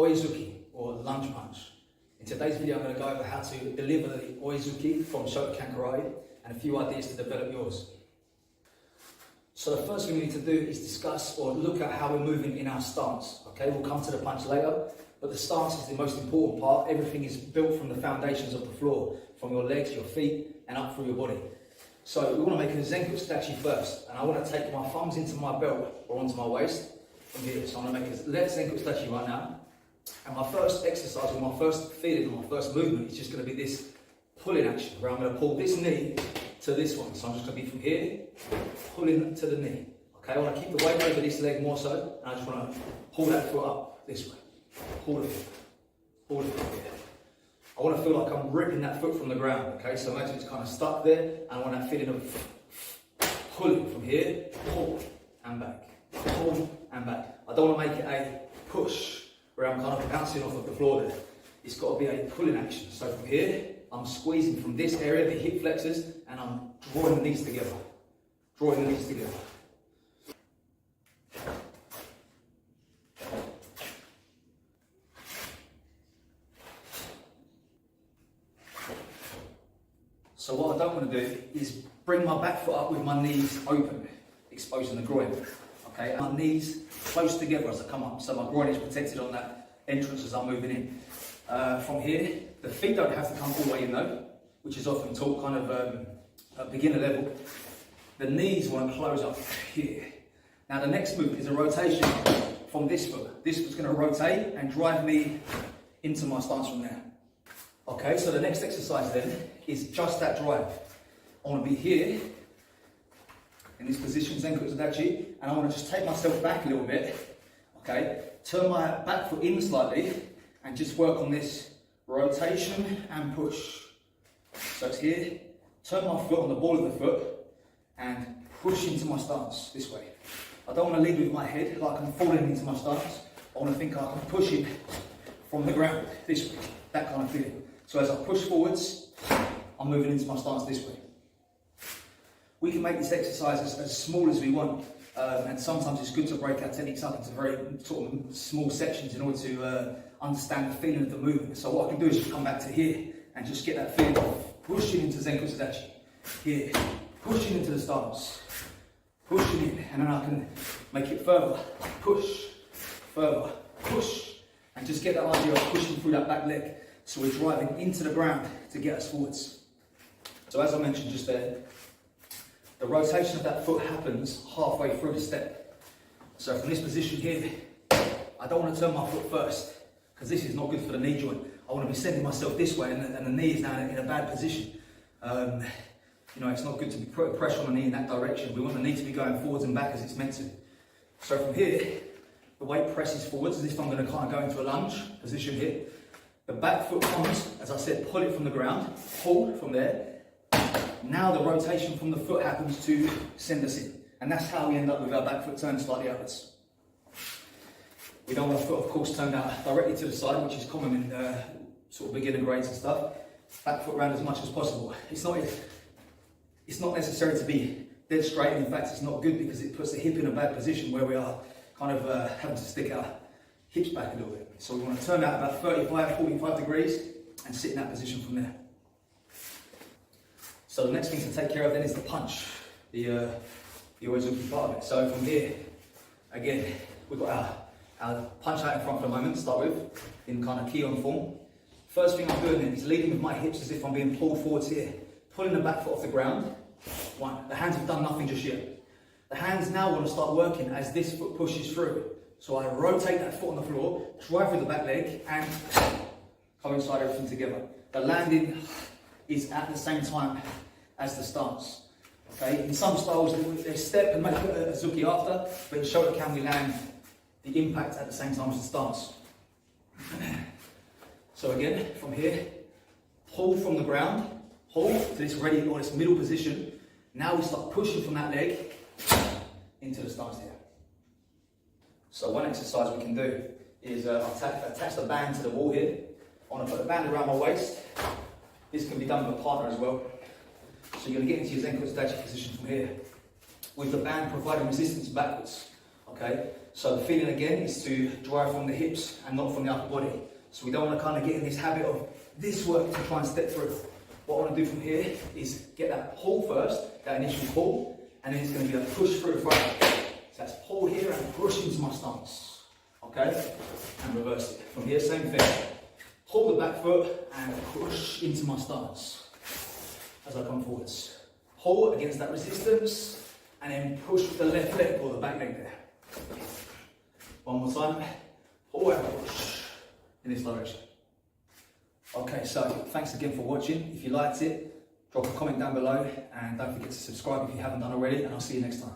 Oi Zuki, or lunge punch. In today's video I'm going to go over how to deliver the Oi Zuki from Shotokan Karate and a few ideas to develop yours. So the first thing we need to do is discuss or look at how we're moving in our stance. Okay, we'll come to the punch later, but the stance is the most important part. Everything is built from the foundations of the floor, from your legs, your feet, and up through your body. So we want to make a Zenku statue first, and I want to take my thumbs into my belt or onto my waist from here. So I'm going to make a left Zenku statue right now. And my first exercise, or my first feeling, or my first movement is just going to be this pulling action, where I'm going to pull this knee to this one. So I'm just going to be from here, pulling to the knee. Okay, I want to keep the weight over this leg more so, and I just want to pull that foot up this way. Pull the foot here. I want to feel like I'm ripping that foot from the ground, okay? So imagine it's kind of stuck there, and I want that feeling of pulling from here, pull and back, pull and back. I don't want to make it a push, where I'm kind of bouncing off of the floor there. It's got to be a pulling action. So from here, I'm squeezing from this area, the hip flexors, and I'm drawing the knees together. Drawing the knees together. So what I don't want to do is bring my back foot up with my knees open, exposing the groin. Okay, my knees close together as I come up, so my groin is protected on that entrance as I'm moving in. From here, the feet don't have to come all the way in though, which is often taught kind of at beginner level. The knees want to close up here. Now the next move is a rotation from this foot. This foot's going to rotate and drive me into my stance from there. Okay, so the next exercise then is just that drive. I want to be here in this position, Zenku Tadachi, and I want to just take myself back a little bit, okay, turn my back foot in slightly, and just work on this rotation and push. So it's here, turn my foot on the ball of the foot, and push into my stance this way. I don't want to lead with my head like I'm falling into my stance. I want to think I'm pushing from the ground this way, that kind of feeling. So as I push forwards, I'm moving into my stance this way. We can make this exercise as small as we want, and sometimes it's good to break our techniques up into very sort of small sections in order to understand the feeling of the movement. So what I can do is just come back to here and just get that feeling of pushing into Zenku Tadachi. Here, pushing into the stance, pushing in, and then I can make it further, push, and just get that idea of pushing through that back leg. So we're driving into the ground to get us forwards. So as I mentioned just there, the rotation of that foot happens halfway through the step. So from this position here, I don't want to turn my foot first, because this is not good for the knee joint. I want to be sending myself this way, and the knee is now in a bad position. It's not good to be putting pressure on the knee in that direction. We want the knee to be going forwards and back as it's meant to. So from here, the weight presses forwards as if I'm going to kind of go into a lunge position here. The back foot comes, as I said, pull it from the ground, pull from there. Now the rotation from the foot happens to send us in. And that's how we end up with our back foot turned slightly outwards. We don't want our foot, of course, turned out directly to the side, which is common in sort of beginner grades and stuff. Back foot round as much as possible. It's not necessary to be dead straight. In fact, it's not good because it puts the hip in a bad position where we are kind of having to stick our hips back a little bit. So we want to turn out about 35, 45 degrees and sit in that position from there. So the next thing to take care of then is the punch, the Oi Zuki part of it. So from here, again, we've got our punch out in front for a moment to start with, in kind of key-on form. First thing I'm doing then is leading with my hips as if I'm being pulled forwards here, pulling the back foot off the ground. One, the hands have done nothing just yet. The hands now want to start working as this foot pushes through. So I rotate that foot on the floor, drive through the back leg, and coincide everything together. The landing is at the same time as the stance. Okay, in some styles they step and make a Zuki after, but in Shotokan we land the impact at the same time as the stance. So again, from here, pull from the ground, pull to this ready or this middle position. Now we start pushing from that leg into the stance here. So one exercise we can do is attach the band to the wall here. I want to put the band around my waist. This can be done with a partner as well. So you're going to get into your Zenku Tadachi position from here, with the band providing resistance backwards. Okay, so the feeling again is to drive from the hips and not from the upper body. So we don't want to kind of get in this habit of this work to try and step through. What I want to do from here is get that pull first, that initial pull, and then it's going to be a push through front. So that's pull here and push into my stance. Okay, and reverse it. From here, same thing. Pull the back foot and push into my stance as I come forwards. Pull against that resistance and then push with the left leg or the back leg there. One more time. Pull and push in this direction. Okay, so thanks again for watching. If you liked it, drop a comment down below and don't forget to subscribe if you haven't done already, and I'll see you next time.